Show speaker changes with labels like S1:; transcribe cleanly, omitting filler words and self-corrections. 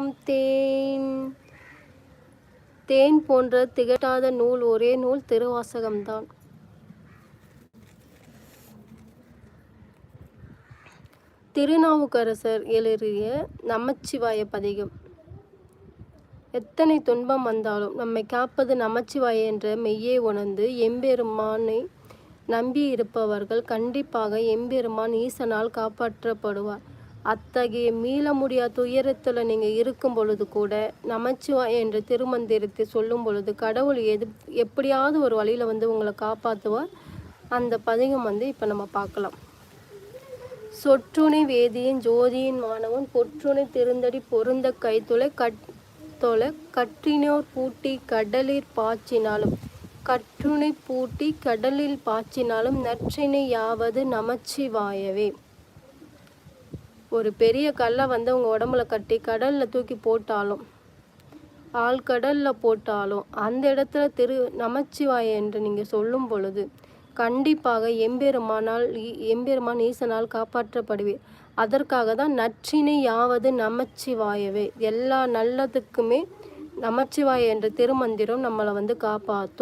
S1: திகழும் தேன். தேன் போன்ற திகட்டாத நூல் ஒரே நூல் திருவாசகம்தான். திருநாவுக்கரசர் எழுதிய நமச்சிவாய பதிகம். எத்தனை துன்பம் வந்தாலும் நம்மை காப்பது நமச்சிவாய என்ற மெய்யை உணர்ந்து எம்பெருமானை நம்பி இருப்பவர்கள் கண்டிப்பாக எம்பெருமான் ஈசனால் காப்பாற்றப்படுவார். அத்தகைய மீள முடியாத துயரத்தில் நீங்கள் இருக்கும் பொழுது கூட நமச்சிவாய என்ற திருமந்திரத்தை சொல்லும் பொழுது கடவுள் எப்படியாவது ஒரு வழியில் உங்களை காப்பாற்றுவார். அந்த பதிகம் இப்போ நம்ம பார்க்கலாம். சொற்றுணை வேதியின் ஜோதியின் மாணவன் பொற்றுணை திருந்தடி பொருந்த கைத்துளை கற்றினோர் பூட்டி கடலில் பாய்ச்சினாலும் நற்றினை யாவது நமச்சிவாயவே. ஒரு பெரிய கல்லை உங்கள் உடம்புல கட்டி கடலில் தூக்கி போட்டாலும் ஆழ்கடலில் போட்டாலும் அந்த இடத்துல நமச்சிவாய என்று நீங்கள் சொல்லும் பொழுது கண்டிப்பாக எம்பெருமான் ஈசனால் காப்பாற்றப்படுவீர். அதற்காக தான் நற்றினை யாவது நமச்சிவாயவே. எல்லா நல்லதுக்குமே நமச்சிவாய என்ற திருமந்திரம் நம்மளை காப்பாற்றும்.